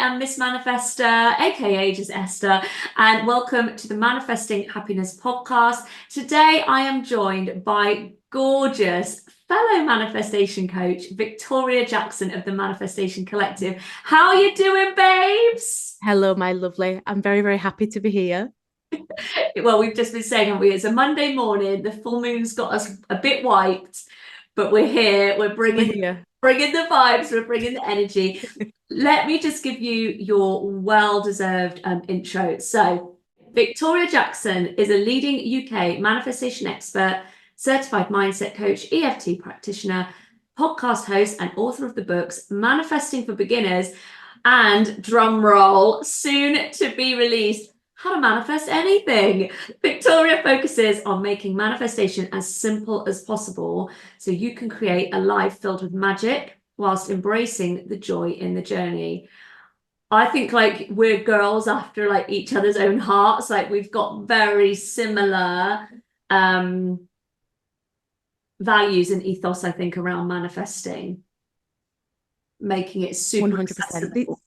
am Miss Manifesther, aka just Esther, and welcome to the Manifesting Happiness podcast. Today I am joined by gorgeous fellow manifestation coach Victoria Jackson of the Manifestation Collective. How are you doing, babes? Hello, my lovely. I'm very, very happy to be here. Well, we've just been saying, haven't we? It's a Monday morning. The full moon's got us a bit wiped, but we're here. We're We're bringing here. the vibes. We're bringing the energy. Let me just give you your well-deserved intro. So, Victoria Jackson is a leading UK manifestation expert, certified mindset coach, EFT practitioner, podcast host, and author of the books Manifesting for Beginners and, drum roll, soon to be released, How to Manifest Anything. Victoria focuses on making manifestation as simple as possible so you can create a life filled with magic whilst embracing the joy in the journey. I think like we're girls after like each other's own hearts. Like we've got very similar values and ethos, I think, around manifesting, making it super 100%. accessible.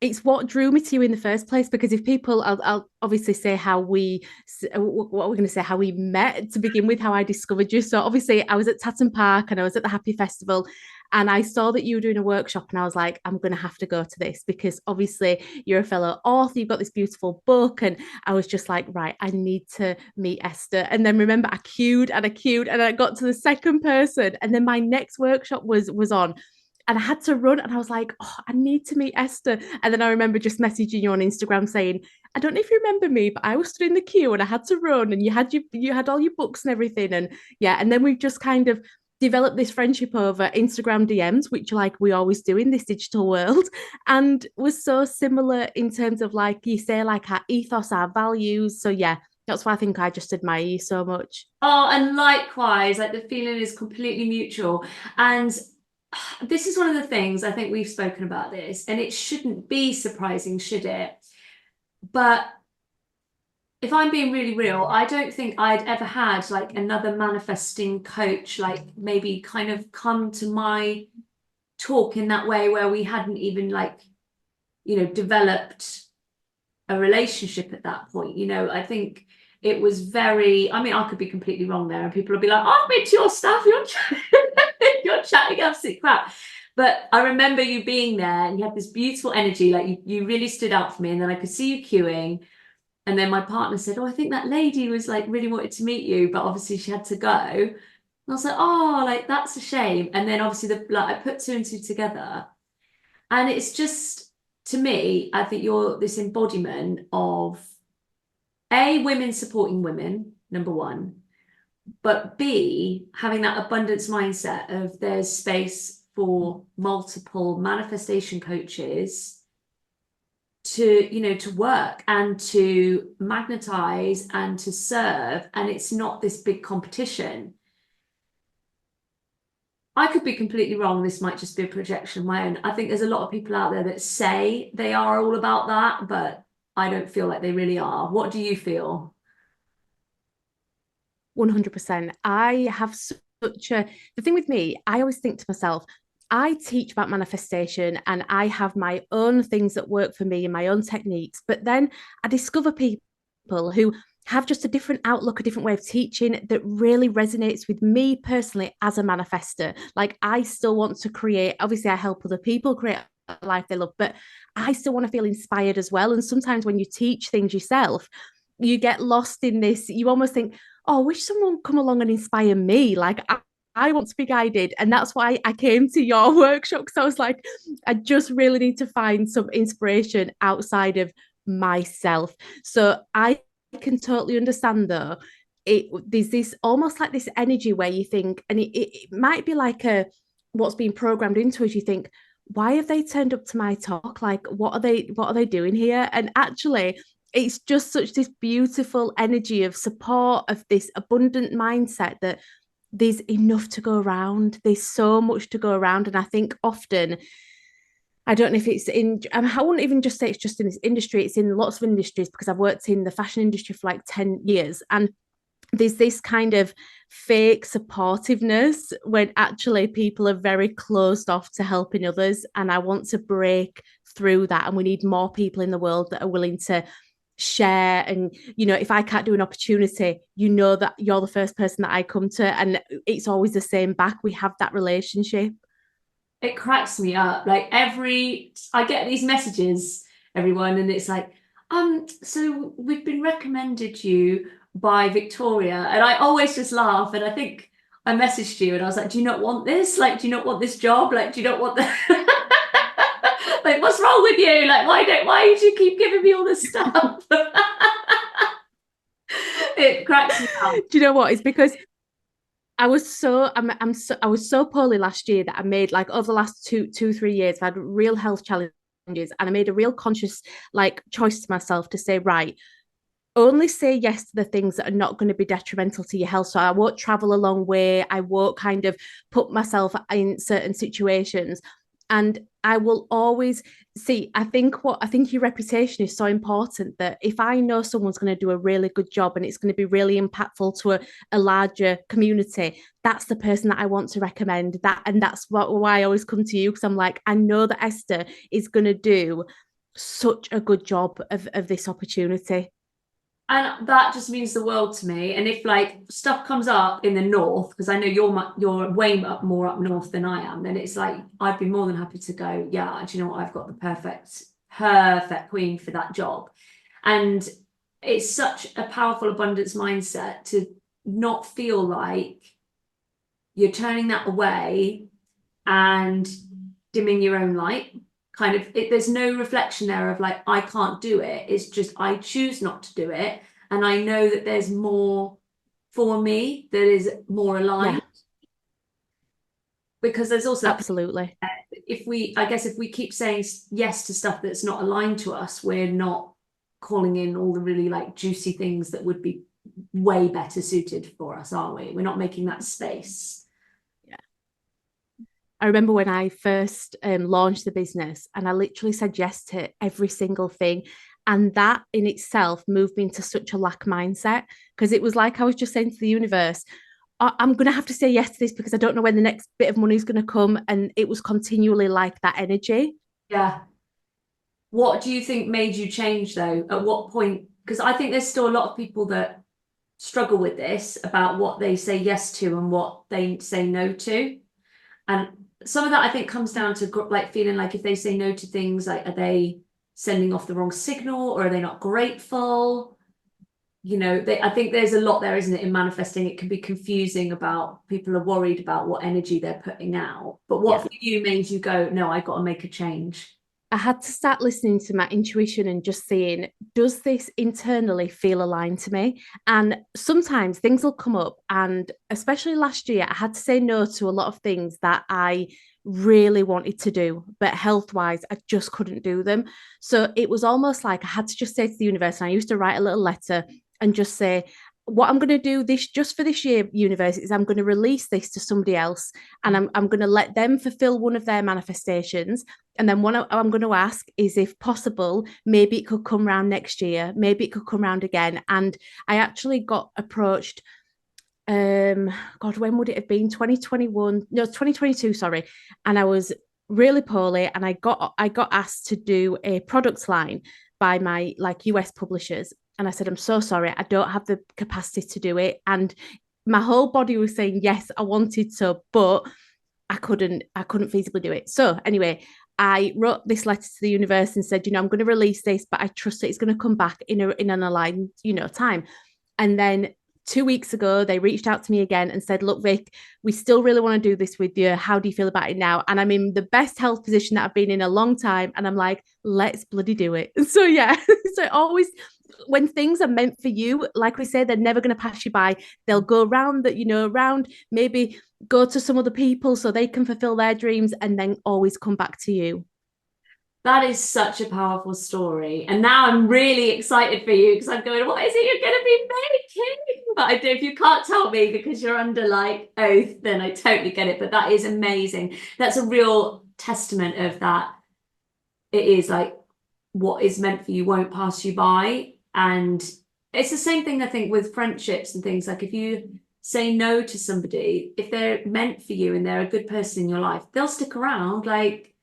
It's what drew me to you in the first place, because if people, I'll obviously say what we're going to say, how we met to begin with, how I discovered you. So obviously I was at Tatton Park and I was at the Happy Festival, and I saw that you were doing a workshop, and I was like, I'm going to have to go to this, because obviously you're a fellow author, you've got this beautiful book. And I was just like, right, I need to meet Esther. And then remember, I queued and I queued and I got to the second person, and then my next workshop was on, and I had to run, and I was like, oh, I need to meet Esther. And then I remember just messaging you on Instagram saying, I don't know if you remember me, but I was stood in the queue and I had to run, and you had all your books and everything. And yeah, and then we've just kind of developed this friendship over Instagram DMs, which like we always do in this digital world, and was so similar in terms of, like you say, like our ethos, our values. So yeah, that's why I think I just admire you so much. Oh, and likewise, like the feeling is completely mutual. And this is one of the things I think we've spoken about this, and it shouldn't be surprising, should it? But if I'm being really real, I don't think I'd ever had like another manifesting coach, like maybe kind of come to my talk in that way where we hadn't even like, developed a relationship at that point. I think it was very, I mean, I could be completely wrong there, and people will be like, I've been to your stuff, you're chatting absolute crap. But I remember you being there and you had this beautiful energy, like you really stood out for me. And then I could see you queuing. And then my partner said, oh, I think that lady was like really wanted to meet you, but obviously she had to go. And I was like, oh, like that's a shame. And then obviously I put two and two together. And it's just, to me, I think you're this embodiment of women supporting women, number one, but B, having that abundance mindset of there's space for multiple manifestation coaches to work and to magnetize and to serve, and it's not this big competition. I could be completely wrong. This might just be a projection of my own. I think there's a lot of people out there that say they are all about that, but I don't feel like they really are. What do you feel? 100%. I have such a, the thing with me, I always think to myself, I teach about manifestation and I have my own things that work for me and my own techniques. But then I discover people who have just a different outlook, a different way of teaching that really resonates with me personally as a manifester. Like I still want to create, obviously, I help other people create a life they love, but I still want to feel inspired as well. And sometimes when you teach things yourself, you get lost in this, you almost think, oh, I wish someone would come along and inspire me. Like I want to be guided. And that's why I came to your workshop, because I was like, I just really need to find some inspiration outside of myself. So I can totally understand though. There's this almost like this energy where you think, and it might be like a what's being programmed into us. You think, why have they turned up to my talk? Like, what are they doing here? And actually, it's just such this beautiful energy of support, of this abundant mindset that there's enough to go around. There's so much to go around. And I think often, I don't know if it's I wouldn't even just say it's just in this industry, it's in lots of industries, because I've worked in the fashion industry for like 10 years. And there's this kind of fake supportiveness when actually people are very closed off to helping others. And I want to break through that. And we need more people in the world that are willing to share. And, you know, if I can't do an opportunity, you know that you're the first person that I come to. And it's always the same back. We have that relationship. It cracks me up. Like I get these messages, everyone, and it's like, so we've been recommended you by Victoria. And I always just laugh. And I think I messaged you and I was like, do you not want this? Like, do you not want this job? Like, do you not want the like, what's wrong with you? Like, why do you keep giving me all this stuff? It cracks me up. Do you know what? It's because I was I was so poorly last year that I made, like, over the last 3 years, I've had real health challenges, and I made a real conscious like choice to myself to say, right, only say yes to the things that are not going to be detrimental to your health. So I won't travel a long way. I won't kind of put myself in certain situations. And I will always see, I think your reputation is so important, that if I know someone's going to do a really good job and it's going to be really impactful to a larger community, that's the person that I want to recommend that. And that's why I always come to you, because I'm like, I know that Esther is going to do such a good job of this opportunity. And that just means the world to me. And if like stuff comes up in the north, because I know you're way more up north than I am, then it's like I'd be more than happy to go, yeah, do you know what? I've got the perfect queen for that job. And it's such a powerful abundance mindset to not feel like you're turning that away and dimming your own light. Kind of, there's no reflection there of like, I can't do it. It's just I choose not to do it, and I know that there's more for me that is more aligned. Yeah, Because there's also that, absolutely. if we keep saying yes to stuff that's not aligned to us, we're not calling in all the really like juicy things that would be way better suited for us, are we? We're not making that space. I remember when I first launched the business, and I literally said yes to every single thing. And that in itself moved me into such a lack mindset, because it was like I was just saying to the universe, I'm going to have to say yes to this because I don't know when the next bit of money is going to come. And it was continually like that energy. Yeah. What do you think made you change though? At what point? Because I think there's still a lot of people that struggle with this about what they say yes to and what they say no to. And some of that I think comes down to like feeling like if they say no to things, like are they sending off the wrong signal, or are they not grateful? You know, I think there's a lot there, isn't it, in manifesting. It can be confusing about people are worried about what energy they're putting out. But what Yeah. for you made you go, no, I got to make a change? I had to start listening to my intuition and just saying, does this internally feel aligned to me? And sometimes things will come up. And especially last year, I had to say no to a lot of things that I really wanted to do, but health wise, I just couldn't do them. So it was almost like I had to just say to the universe, and I used to write a little letter and just say, what I'm going to do this just for this year, universe, is I'm going to release this to somebody else, and I'm going to let them fulfill one of their manifestations. And then what I'm going to ask is, if possible, maybe it could come round next year, maybe it could come round again. And I actually got approached, God, when would it have been? 2021, no, 2022, sorry. And I was really poorly, and I got asked to do a product line by my like US publishers. And I said, I'm so sorry, I don't have the capacity to do it. And my whole body was saying, yes, I wanted to, but I couldn't feasibly do it. So anyway, I wrote this letter to the universe and said, I'm going to release this, but I trust that it's going to come back in an aligned, time. And then 2 weeks ago, they reached out to me again and said, look, Vic, we still really want to do this with you. How do you feel about it now? And I'm in the best health position that I've been in a long time. And I'm like, let's bloody do it. So yeah, so always, when things are meant for you, like we say, they're never going to pass you by. They'll go around that, around, maybe go to some other people so they can fulfill their dreams, and then always come back to you. That is such a powerful story. And now I'm really excited for you, because I'm going, what is it you're going to be making? But I do, if you can't tell me because you're under like oath, then I totally get it. But that is amazing. That's a real testament of that. It is like what is meant for you won't pass you by. And it's the same thing, I think, with friendships and things. Like if you say no to somebody, if they're meant for you and they're a good person in your life, they'll stick around. Like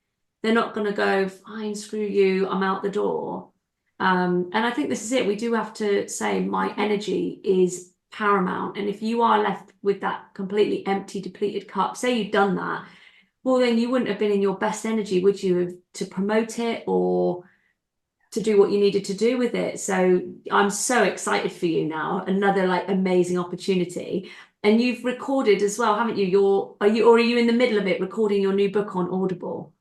they're not going to go, fine, screw you, I'm out the door. And I think this is it. We do have to say my energy is paramount. And if you are left with that completely empty, depleted cup, say you've done that, well, then you wouldn't have been in your best energy, would you, to promote it or to do what you needed to do with it. So I'm so excited for you now. Another like amazing opportunity. And you've recorded as well, haven't you? Are you in the middle of it recording your new book on Audible?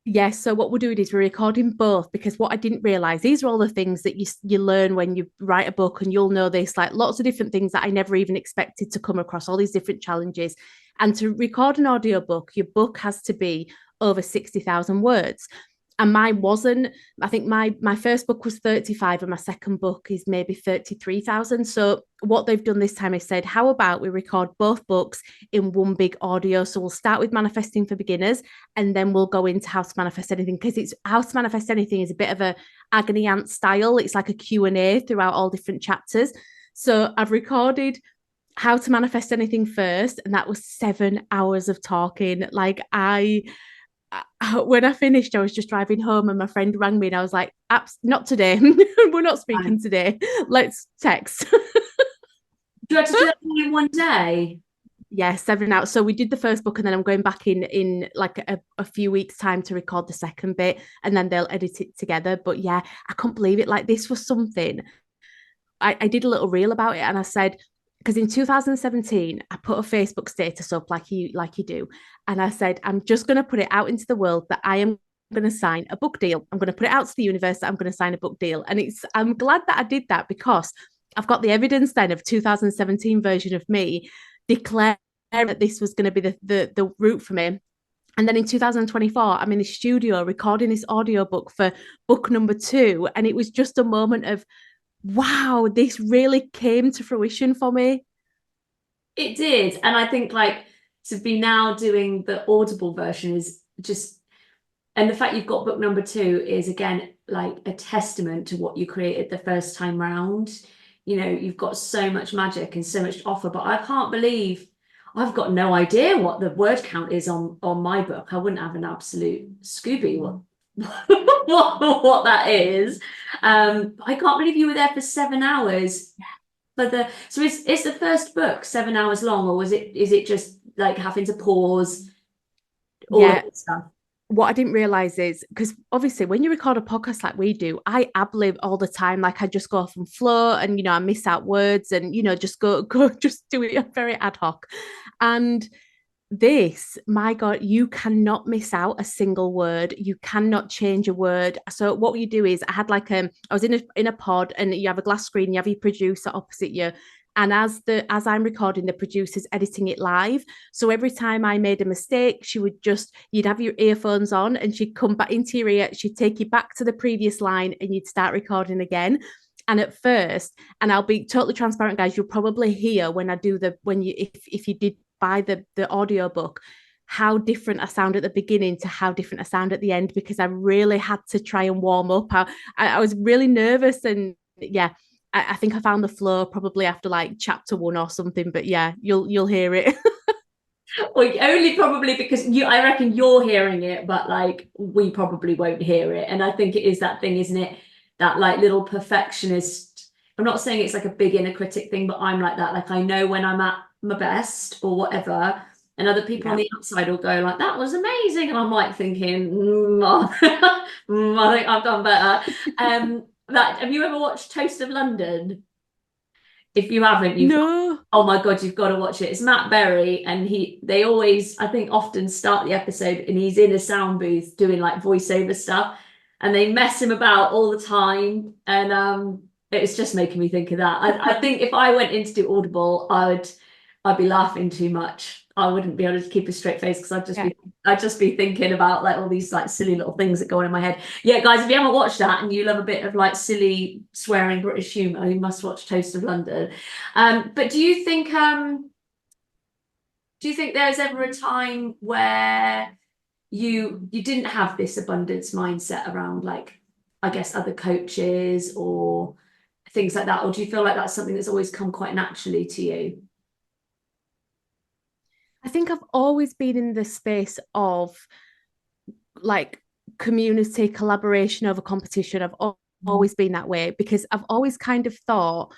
Yes, so what we're doing is we're recording both, because what I didn't realize, these are all the things that you learn when you write a book, and you'll know this, like lots of different things that I never even expected to come across, all these different challenges. And to record an audio book, your book has to be over 60,000 words. And mine wasn't. I think my first book was 35 and my second book is maybe 33,000. So what they've done this time is said, how about we record both books in one big audio? So we'll start with Manifesting for Beginners, and then we'll go into How to Manifest Anything, because it's How to Manifest Anything is a bit of a agony aunt style. It's like a Q&A throughout all different chapters. So I've recorded How to Manifest Anything first, and that was 7 hours of talking. Like when I finished, I was just driving home and my friend rang me and I was like, not today. We're not speaking today. Let's text. Do you have to do that all in one day? Yeah, 7 hours. So we did the first book, and then I'm going back in like a few weeks time to record the second bit, and then they'll edit it together. But yeah, I can't believe it. Like this was something I did a little reel about it, and I said, because in 2017 I put a Facebook status up like you do, and I said I'm just going to put it out into the world that I am going to sign a book deal. I'm going to put it out to the universe that I'm going to sign a book deal, and I'm glad that I did that, because I've got the evidence then of 2017 version of me declaring that this was going to be the route for me. And then in 2024, I'm in the studio recording this audiobook for book number 2. And it was just a moment of, wow, this really came to fruition for me. It did. And I think like to be now doing the Audible version is just, and the fact you've got book number 2 is again like a testament to what you created the first time round. You know, you've got so much magic and so much to offer, but I can't believe I've got no idea what the word count is on my book. I wouldn't have an absolute Scooby what what that is. I can't believe you were there for 7 hours. But so is the first book 7 hours long, or is it just like having to pause all of Yeah. this stuff? What I didn't realize is, because obviously when you record a podcast like we do, I ad-lib all the time. Like I just go off and flow, and I miss out words, and just go just do it very ad hoc. And this, my God, you cannot miss out a single word. You cannot change a word. So what you do is, I had like I was in a pod, and you have a glass screen, you have your producer opposite you. And as I'm recording, the producer's editing it live. So every time I made a mistake, you'd have your earphones on, and she'd come back into your ear, she'd take you back to the previous line, and you'd start recording again. And at first, and I'll be totally transparent, guys, you'll probably hear when I do if you did buy the audio book, how different I sound at the beginning to how different I sound at the end, because I really had to try and warm up. I was really nervous, and yeah, I think I found the flow probably after like chapter 1 or something. But yeah, you'll hear it. Well, only probably because I reckon you're hearing it, but like we probably won't hear it. And I think it is that thing, isn't it? That like little perfectionist. I'm not saying it's like a big inner critic thing, but I'm like that. Like I know when I'm at my best or whatever, and other people on Yeah. the outside will go like, "That was amazing," and I'm like thinking, I think I've done better. Have you ever watched Toast of London? If you haven't, No. oh my God, you've got to watch it. It's Matt Berry, and they always, I think, often start the episode and he's in a sound booth doing like voiceover stuff, and they mess him about all the time. And it's just making me think of that. I think if I went in to do Audible, I'd be laughing too much. I wouldn't be able to keep a straight face because Yeah. I'd just be thinking about like all these like silly little things that go on in my head. Yeah, guys, if you haven't watched that and you love a bit of like silly swearing British humour, you must watch Toast of London. But do you think there's ever a time where you didn't have this abundance mindset around like, I guess, other coaches or things like that? Or do you feel like that's something that's always come quite naturally to you? I think I've always been in the space of like community collaboration over competition. I've always been that way because I've always kind of thought,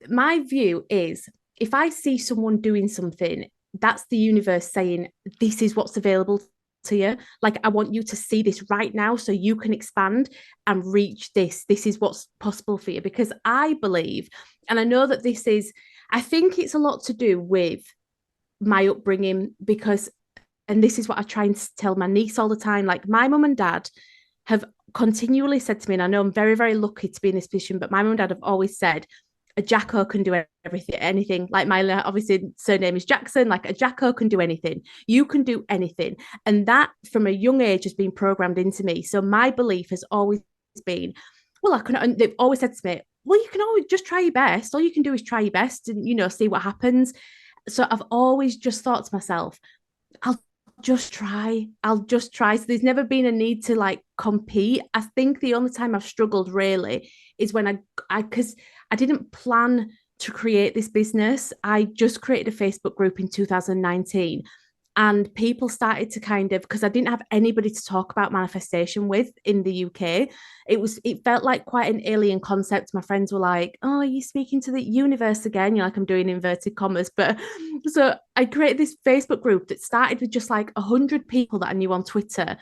my view is, if I see someone doing something, that's the universe saying, this is what's available to you. Like, I want you to see this right now so you can expand and reach this. This is what's possible for you. Because I believe, and I know that this is, I think it's a lot to do with my upbringing, because, and this is what I try and tell my niece all the time, like, my mum and dad have continually said to me, and I know I'm very, very lucky to be in this position, but my mum and dad have always said, a Jacko can do everything, anything. Like, my obviously surname is Jackson, like a Jacko can do anything. You can do anything. And that from a young age has been programmed into me. So my belief has always been, well, I can, and they've always said to me, well, you can always just try your best. All you can do is try your best and, you know, see what happens. So I've always just thought to myself, I'll just try. I'll just try. So there's never been a need to like compete. I think the only time I've struggled really is when because I didn't plan to create this business. I just created a Facebook group in 2019, and people started to kind of, because I didn't have anybody to talk about manifestation with in the UK. It felt like quite an alien concept. My friends were like, oh, are you speaking to the universe again? You're like, I'm doing inverted commas. But so I created this Facebook group that started with just like 100 people that I knew on Twitter,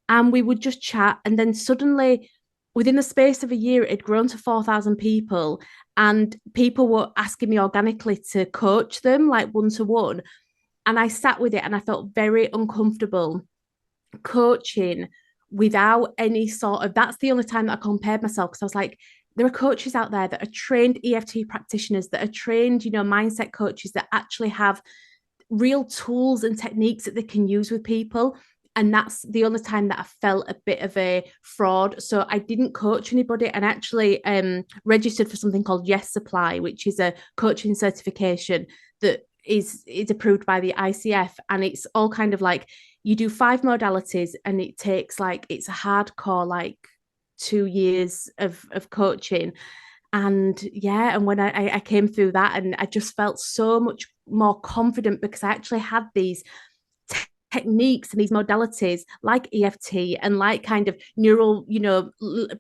and we would just chat. And then suddenly, within the space of a year, it had grown to 4,000 people, and people were asking me organically to coach them like one to one. And I sat with it and I felt very uncomfortable coaching without any sort of, that's the only time that I compared myself, because I was like, there are coaches out there that are trained EFT practitioners, that are trained, you know, mindset coaches that actually have real tools and techniques that they can use with people. And that's the only time that I felt a bit of a fraud. So I didn't coach anybody, and actually registered for something called Yes Supply, which is a coaching certification that is approved by the ICF. And it's all kind of like, you do 5 modalities, and it takes like, it's a hardcore like 2 years of coaching. And yeah, and when I came through that, and I just felt so much more confident because I actually had these techniques and these modalities like EFT and like kind of neural, you know,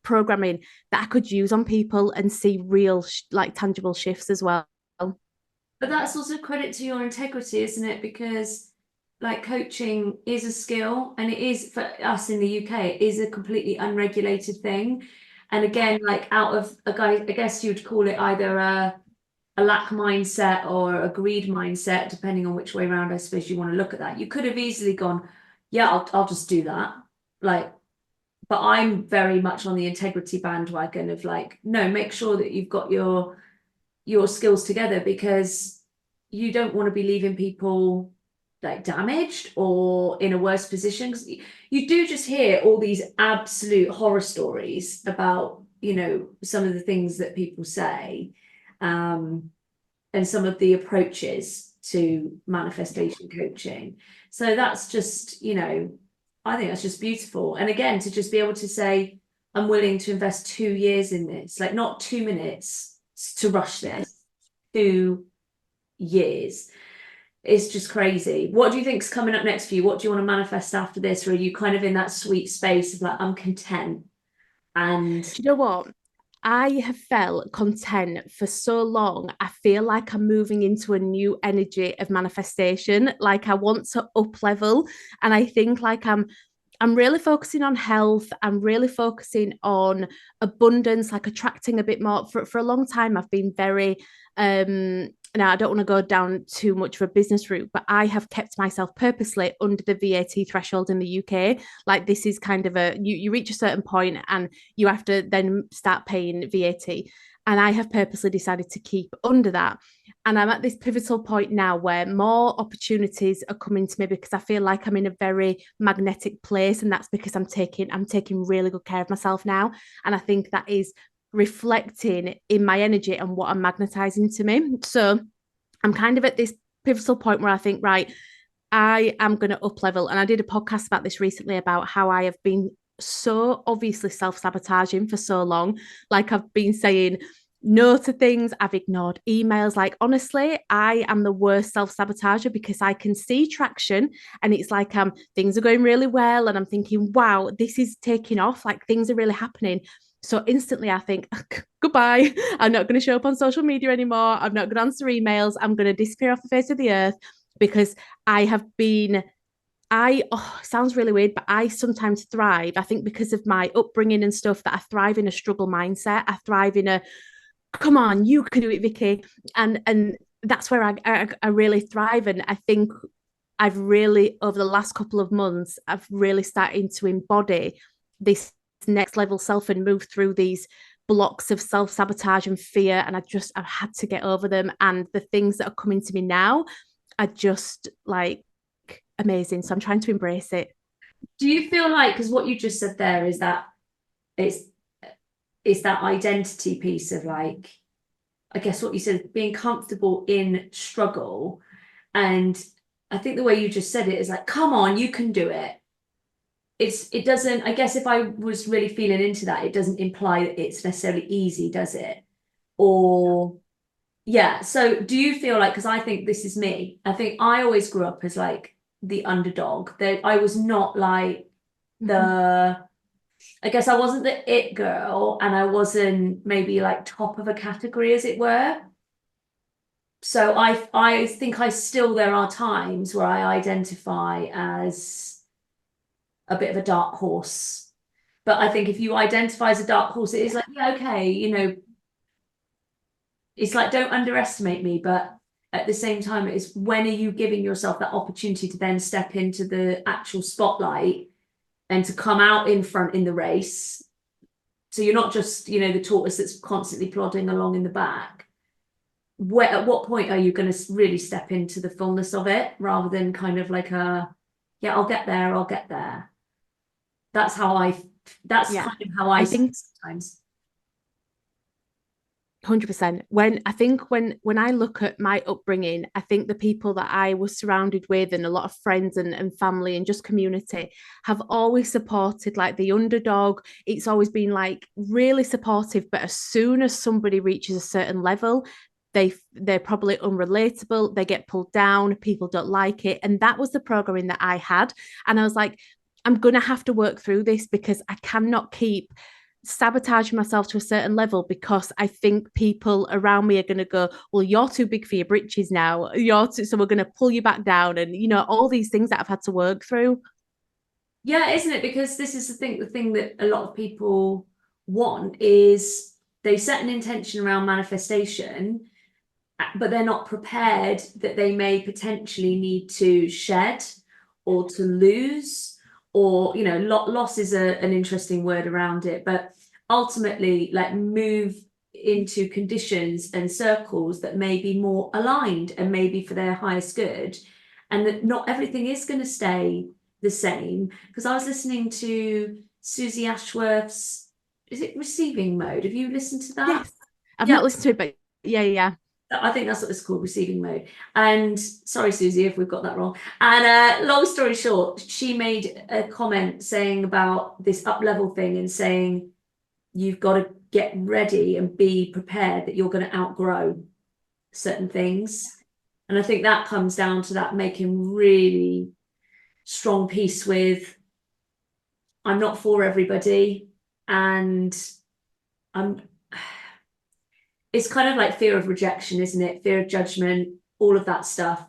programming that I could use on people and see real like tangible shifts as well. But that's also credit to your integrity, isn't it? Because like coaching is a skill, and it is, for us in the UK, it is a completely unregulated thing. And again, like out of a guy, I guess you'd call it either a lack mindset or a greed mindset, depending on which way around I suppose you want to look at that. You could have easily gone, yeah, I'll just do that. Like, but I'm very much on the integrity bandwagon of like, no, make sure that you've got your skills together, because you don't want to be leaving people like damaged or in a worse position. Because you do just hear all these absolute horror stories about, you know, some of the things that people say, and some of the approaches to manifestation coaching. So that's just, you know, I think that's just beautiful. And again, to just be able to say, I'm willing to invest 2 years in this, like not 2 minutes to rush this, 2 years. It's just crazy. What do you think's coming up next for you? What do you want to manifest after this? Or are you kind of in that sweet space of like, I'm content? And Do you know what? I have felt content for so long. I feel like I'm moving into a new energy of manifestation. Like, I want to up level. And I think like I'm really focusing on health. I'm really focusing on abundance, like attracting a bit more. For a long time, I've been very now I don't want to go down too much of a business route, but I have kept myself purposely under the VAT threshold in the UK. Like, this is kind of you reach a certain point and you have to then start paying VAT. And I have purposely decided to keep under that. And I'm at this pivotal point now where more opportunities are coming to me, because I feel like I'm in a very magnetic place. And that's because I'm taking really good care of myself now. And I think that is reflecting in my energy and what I'm magnetizing to me. So I'm kind of at this pivotal point where I think, right, I am going to up level. And I did a podcast about this recently, about how I have been so obviously self-sabotaging for so long. Like, I've been saying, no to things. I've ignored emails. Like, honestly, I am the worst self-sabotager because I can see traction and it's like things are going really well. And I'm thinking, wow, this is taking off. Like, things are really happening. So instantly I think, goodbye. I'm not going to show up on social media anymore. I'm not going to answer emails. I'm going to disappear off the face of the earth because I have been sounds really weird, but I sometimes thrive. I think because of my upbringing and stuff, that I thrive in a struggle mindset. I thrive in a come on, you can do it, Vicky. And that's where I really thrive. And I think I've really, over the last couple of months, I've really started to embody this next level self and move through these blocks of self-sabotage and fear. And I've had to get over them. And the things that are coming to me now are just like amazing. So I'm trying to embrace it. Do you feel like, because what you just said there is that it's that identity piece of like, I guess what you said, being comfortable in struggle. And I think the way you just said it is like, come on, you can do it. It doesn't, I guess if I was really feeling into that, it doesn't imply that it's necessarily easy, does it? Or yeah. So do you feel like, because I think this is me, I think I always grew up as like the underdog. That I was not like the I guess I wasn't the it girl and I wasn't maybe like top of a category, as it were. So I think there are times where I identify as a bit of a dark horse. But I think if you identify as a dark horse, it is like, yeah, okay, it's like don't underestimate me, but at the same time, it's when are you giving yourself that opportunity to then step into the actual spotlight and to come out in front in the race. So you're not just, the tortoise that's constantly plodding along in the back. At what point are you going to really step into the fullness of it rather than kind of like yeah, I'll get there, I'll get there. That's kind of how I think sometimes. 100%. When I look at my upbringing, I think the people that I was surrounded with and a lot of friends and family and just community have always supported like the underdog. It's always been like really supportive, but as soon as somebody reaches a certain level, they're probably unrelatable, they get pulled down, people don't like it. And that was the programming that I had. And I was like, I'm gonna have to work through this because I cannot keep sabotaging myself to a certain level because I think people around me are going to go, well, you're too big for your britches now. So we're going to pull you back down. And, all these things that I've had to work through. Yeah, isn't it? Because this is the thing that a lot of people want is they set an intention around manifestation, but they're not prepared that they may potentially need to shed or to lose, or loss is an interesting word around it, but ultimately like move into conditions and circles that may be more aligned and maybe for their highest good, and that not everything is going to stay the same. Because I was listening to Susie Ashworth's, is it Receiving Mode? Have you listened to that? Yes, I've not listened to it, but yeah. I think that's what it's called, Receiving Mode. And sorry, Susie, if we've got that wrong. And long story short, she made a comment saying about this up level thing and saying you've got to get ready and be prepared that you're going to outgrow certain things. And I think that comes down to that making really strong peace with I'm not for everybody, and it's kind of like fear of rejection, isn't it? Fear of judgment, all of that stuff.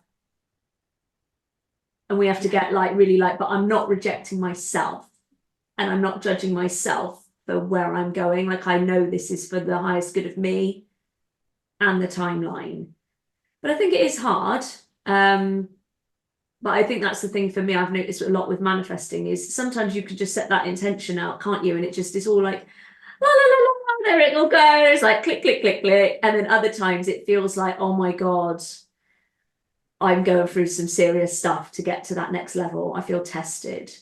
And we have to get like really like, but I'm not rejecting myself and I'm not judging myself for where I'm going. Like I know this is for the highest good of me and the timeline. But I think it is hard. But I think that's the thing for me, I've noticed a lot with manifesting is sometimes you can just set that intention out, can't you? And it just is all like, la, la, la, la, there it all goes, like click, click, click, click. And then other times it feels like, oh my God, I'm going through some serious stuff to get to that next level. I feel tested.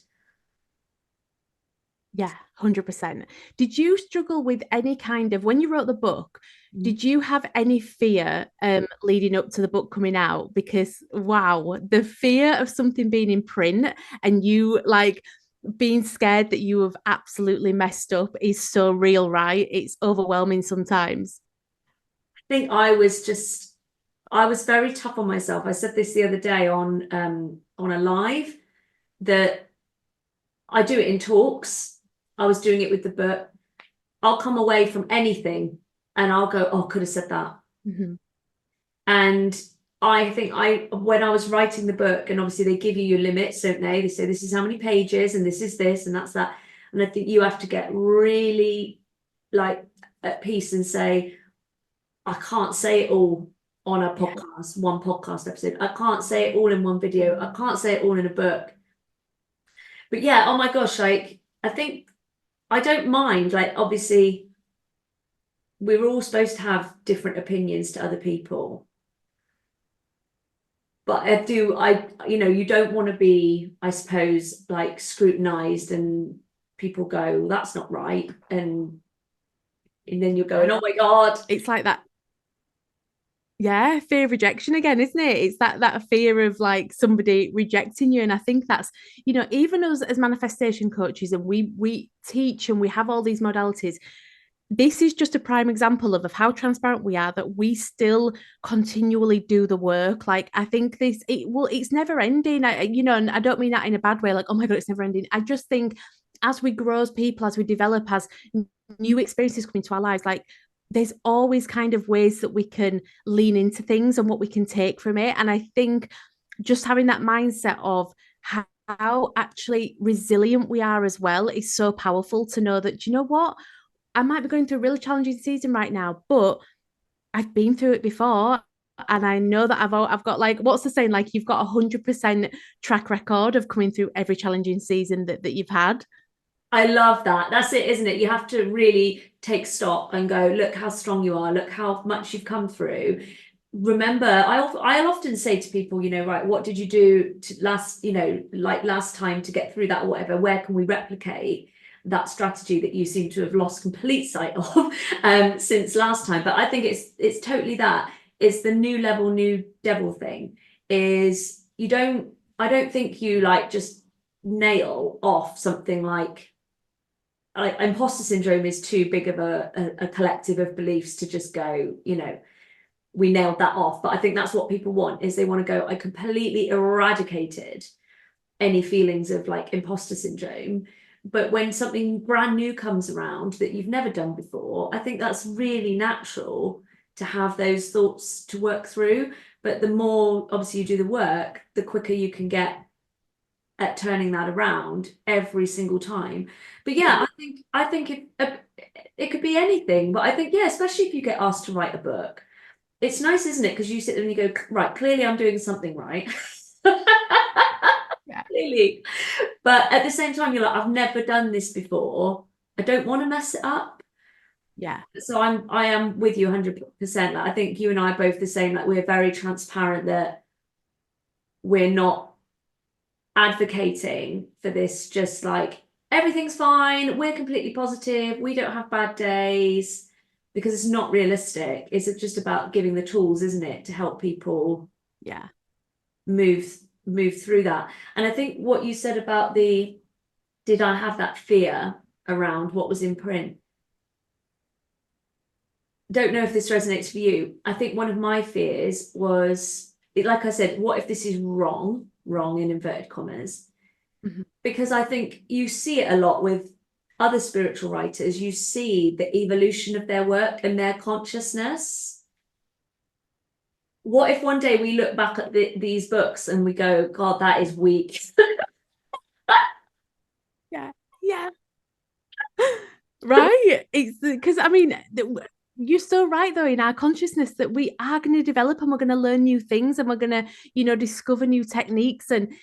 Yeah, 100%. Did you struggle with any kind of, when you wrote the book, did you have any fear leading up to the book coming out? Because wow, the fear of something being in print and you like being scared that you have absolutely messed up is so real, right? It's overwhelming sometimes. think I was very tough on myself. I said this the other day on a live, that I do it in talks. I was doing it with the book. I'll come away from anything and I'll go, oh, could have said that. Mm-hmm. And I think when I was writing the book, and obviously they give you your limits, don't they? They say this is how many pages and this is this and that's that. And I think you have to get really like at peace and say, I can't say it all on a podcast, one podcast episode. I can't say it all in one video. I can't say it all in a book. But yeah, oh my gosh, like I think I don't mind. Like obviously, we're all supposed to have different opinions to other people. But you don't want to be, I suppose, like scrutinized and people go, well, that's not right. And then you're going, oh my God. It's like that. Yeah, fear of rejection again, isn't it? It's that fear of like somebody rejecting you. And I think that's, even us as manifestation coaches, and we teach and we have all these modalities. This is just a prime example of how transparent we are, that we still continually do the work. Like I think it's never ending. And I don't mean that in a bad way, like, oh my God, it's never ending. I just think as we grow as people, as we develop, as new experiences come into our lives, like there's always kind of ways that we can lean into things and what we can take from it. And I think just having that mindset of how actually resilient we are as well is so powerful, to know that, you know what, I might be going through a really challenging season right now, but I've been through it before. And I know that I've got, like, what's the saying? Like, you've got 100% track record of coming through every challenging season that you've had. I love that. That's it, isn't it? You have to really take stock and go, look how strong you are, look how much you've come through. Remember, I'll often say to people, right, what did you do last time to get through that or whatever? Where can we replicate that strategy that you seem to have lost complete sight of since last time? But I think it's totally that. It's the new level, new devil thing. Is I don't think you like just nail off something like imposter syndrome is too big of a collective of beliefs to just go, we nailed that off. But I think that's what people want, is they want to go, I completely eradicated any feelings of like imposter syndrome. But when something brand new comes around that you've never done before, I think that's really natural to have those thoughts to work through. But the more obviously you do the work, the quicker you can get at turning that around every single time. But yeah, I think it could be anything. But I think, yeah, especially if you get asked to write a book, it's nice, isn't it? Because you sit there and you go, right, clearly I'm doing something right. Yeah. Clearly. But at the same time, you're like, I've never done this before. I don't want to mess it up. Yeah. So I am with you 100%. Like, I think you and I are both the same. Like, we're very transparent that we're not advocating for this, just like everything's fine, we're completely positive, we don't have bad days, because it's not realistic. It's just about giving the tools, isn't it, to help people move through that. And I think what you said about did I have that fear around what was in print, don't know if this resonates for you. I think one of my fears was, like I said, what if this is wrong in inverted commas? Mm-hmm. Because I think you see it a lot with other spiritual writers. You see the evolution of their work and their consciousness. What if one day we look back at these books and we go, God, that is weak? Yeah. Right. It's because you're so right though, in our consciousness, that we are going to develop and we're going to learn new things, and we're going to discover new techniques, and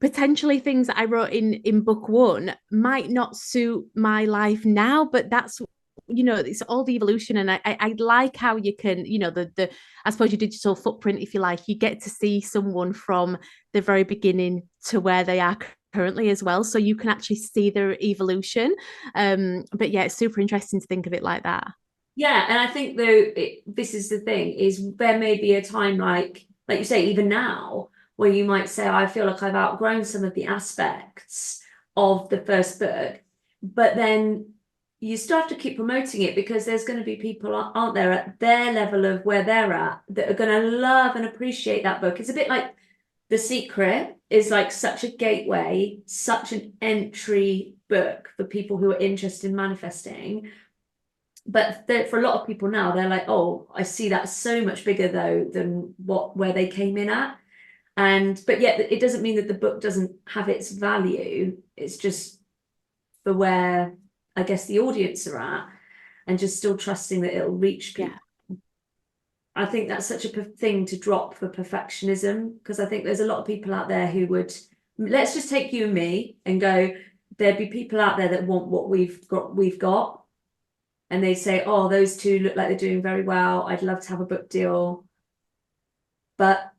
potentially things that I wrote in book one might not suit my life now, but that's it's all the evolution. And I like how you can, the I suppose your digital footprint, if you like, you get to see someone from the very beginning to where they are currently as well, so you can actually see their evolution. But yeah, it's super interesting to think of it like that. Yeah, and I think though this is the thing, is there may be a time like you say, even now, where you might say, I feel like I've outgrown some of the aspects of the first book, but then you still have to keep promoting it, because there's going to be people, aren't there, at their level of where they're at, that are going to love and appreciate that book. It's a bit like The Secret is like such a gateway, such an entry book for people who are interested in manifesting. But for a lot of people now, they're like, oh, I see that so much bigger though than where they came in at. But yet it doesn't mean that the book doesn't have its value. It's just for where I guess the audience are at, and just still trusting that it'll reach people. Yeah. I think that's such a thing to drop for perfectionism, because I think there's a lot of people out there who would, let's just take you and me and go, there'd be people out there that want what we've got, and they say, oh, those two look like they're doing very well, I'd love to have a book deal. But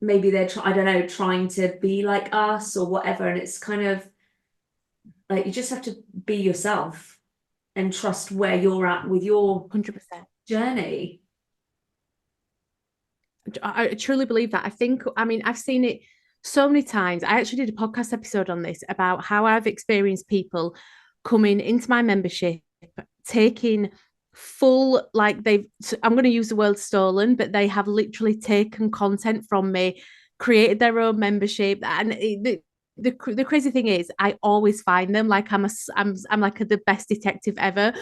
maybe they're I don't know, trying to be like us or whatever. And it's kind of like, you just have to be yourself and trust where you're at with your 100% journey. I truly believe that. I mean, I've seen it so many times. I actually did a podcast episode on this about how I've experienced people coming into my membership, taking full, like I'm going to use the word stolen, but they have literally taken content from me, created their own membership. And the crazy thing is, I always find them. Like I'm like the best detective ever.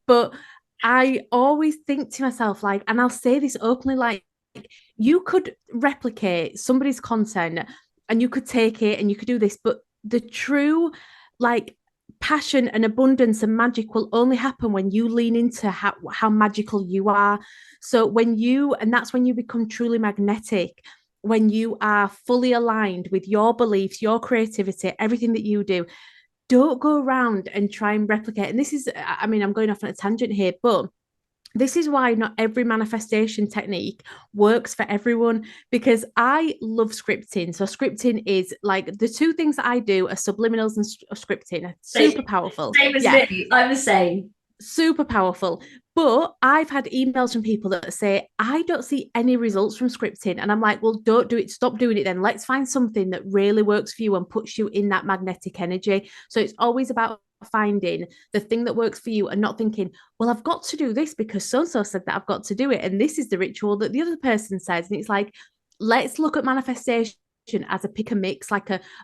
But I always think to myself, like, and I'll say this openly, like, you could replicate somebody's content and you could take it and you could do this, but the true, like, passion and abundance and magic will only happen when you lean into how magical you are. So and that's when you become truly magnetic, when you are fully aligned with your beliefs, your creativity, everything that you do. Don't go around and try and replicate. And this is, I mean, I'm going off on a tangent here, but this is why not every manifestation technique works for everyone, because I love scripting. So scripting is like, the two things that I do are subliminals and scripting. Super powerful. Same as me. I'm the same. Super powerful. But I've had emails from people that say, I don't see any results from scripting. And I'm like, well, don't do it. Stop doing it then. Let's find something that really works for you and puts you in that magnetic energy. So it's always about finding the thing that works for you and not thinking, well, I've got to do this because so-and-so said that I've got to do it. And this is the ritual that the other person says. And it's like, let's look at manifestation as a pick and mix,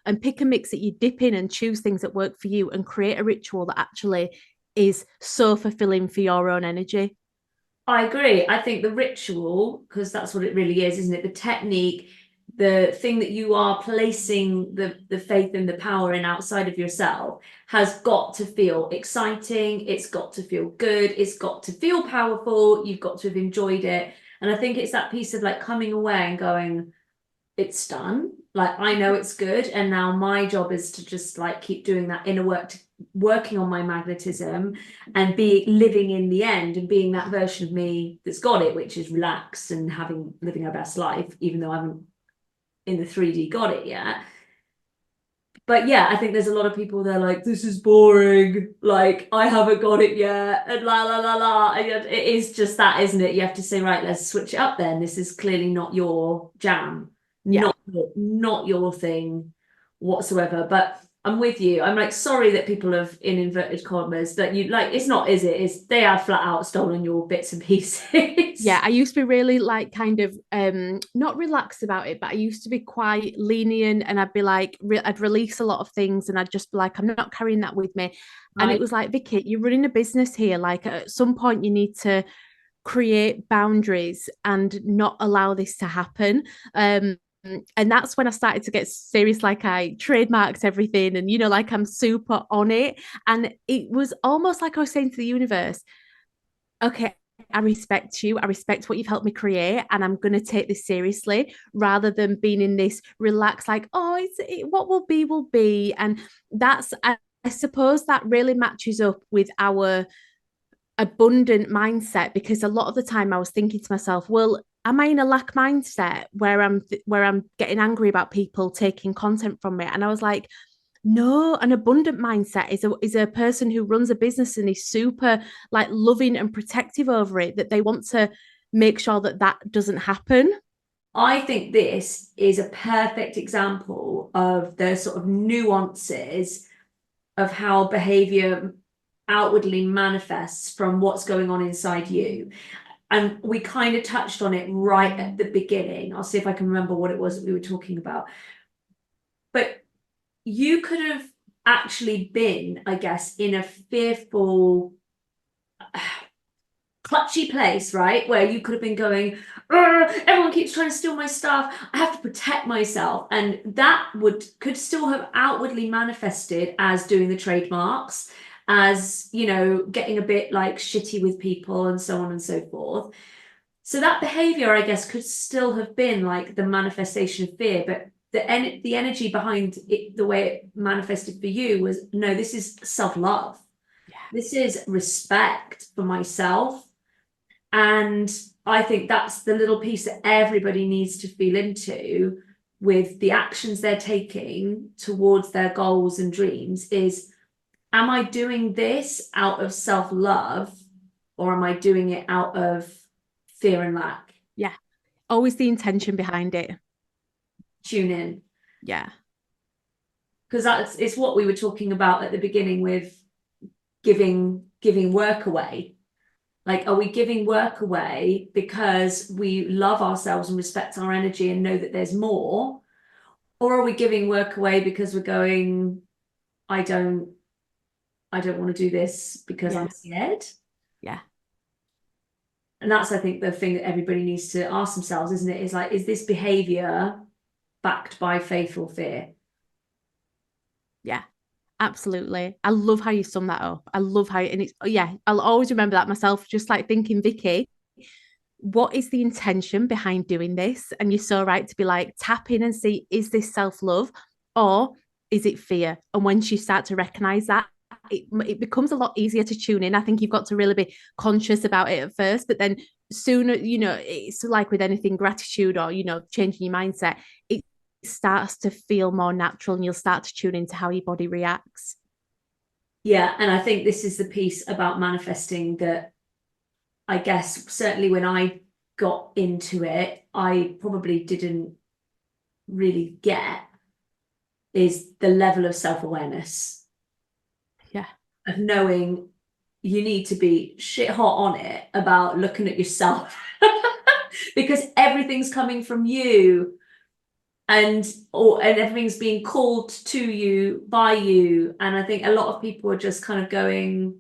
and pick a mix that you dip in and choose things that work for you and create a ritual that actually is so fulfilling for your own energy. I agree. I think the ritual, because that's what it really is, isn't it? The technique, the thing that you are placing the faith and the power in outside of yourself, has got to feel exciting. It's got to feel good. It's got to feel powerful. You've got to have enjoyed it. And I think it's that piece of like coming away and going, it's done. Like, I know it's good. And now my job is to just like keep doing that inner work, working on my magnetism, and living in the end and being that version of me that's got it, which is relaxed and living our best life, even though I haven't in the 3D got it yet. But yeah, I think there's a lot of people, they're like, this is boring, like I haven't got it yet, and la la la la. And it is just that, isn't it? You have to say, right, let's switch it up then. This is clearly not your jam. Yeah. Not your thing whatsoever. But I'm with you. I'm like, sorry that people have, in inverted commas, that you like, it's not, is it? It's, they have flat out stolen your bits and pieces. Yeah, I used to be really like kind of not relaxed about it, but I used to be quite lenient, and I'd be like, I'd release a lot of things and I'd just be like, I'm not carrying that with me. And it was like, Vicky, you're running a business here. Like, at some point you need to create boundaries and not allow this to happen. And that's when I started to get serious. Like, I trademarked everything, and like, I'm super on it. And it was almost like I was saying to the universe, okay, I respect you. I respect what you've helped me create, and I'm going to take this seriously, rather than being in this relaxed, like, oh, what will be, will be. And that's, I suppose that really matches up with our abundant mindset, because a lot of the time I was thinking to myself, well, am I in a lack mindset where I'm getting angry about people taking content from me? And I was like, no, an abundant mindset is a person who runs a business and is super like loving and protective over it, that they want to make sure that doesn't happen. I think this is a perfect example of the sort of nuances of how behavior outwardly manifests from what's going on inside you. And we kind of touched on it right at the beginning. I'll see if I can remember what it was that we were talking about. But you could have actually been, I guess, in a fearful, clutchy place, right? Where you could have been going, everyone keeps trying to steal my stuff. I have to protect myself. And that could still have outwardly manifested as doing the trademarks, as, you know, getting a bit like shitty with people and so on and so forth. So that behavior, I guess, could still have been like the manifestation of fear, but the energy behind it, the way it manifested for you was, no, this is self-love. Yeah. This is respect for myself. And I think that's the little piece that everybody needs to feel into with the actions they're taking towards their goals and dreams is, am I doing this out of self-love, or am I doing it out of fear and lack? Yeah. Always the intention behind it. Tune in. Yeah. Because it's what we were talking about at the beginning with giving work away. Like, are we giving work away because we love ourselves and respect our energy and know that there's more? Or are we giving work away because we're going, I don't want to do this because I'm scared? Yeah. And that's, I think, the thing that everybody needs to ask themselves, isn't it? Is like, is this behavior backed by faith or fear? Yeah. Absolutely. I love how you sum that up. I love how, and it's, yeah, I'll always remember that myself, just like thinking, Vicky, what is the intention behind doing this? And you're so right to be like, tap in and see, is this self-love or is it fear? And once you start to recognize that, it becomes a lot easier to tune in. I think you've got to really be conscious about it at first, but then sooner, you know, it's like with anything, gratitude or, you know, changing your mindset, it starts to feel more natural and you'll start to tune into how your body reacts. Yeah, and I think this is the piece about manifesting that I guess certainly when I got into it, I probably didn't really get, is the level of self-awareness. Yeah. Of knowing you need to be shit hot on it about looking at yourself because everything's coming from you and everything's being called to you by you. And I think a lot of people are just kind of going,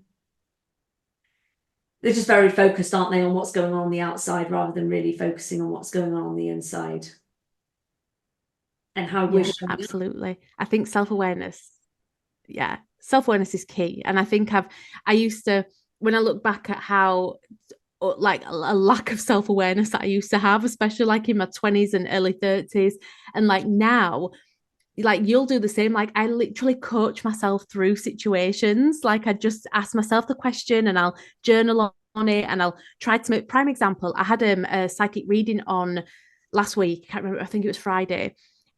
they're just very focused, aren't they, on what's going on the outside rather than really focusing on what's going on the inside and how we're showing up. Absolutely. I think self-awareness, self-awareness is key. And I think I used to, when I look back at how like a lack of self-awareness that I used to have, especially like in my 20s and early 30s, and like now, like you'll do the same. Like I literally coach myself through situations. Like I just ask myself the question and I'll journal on it and I'll try to make prime example. I had a psychic reading on last week. I can't remember, I think it was Friday,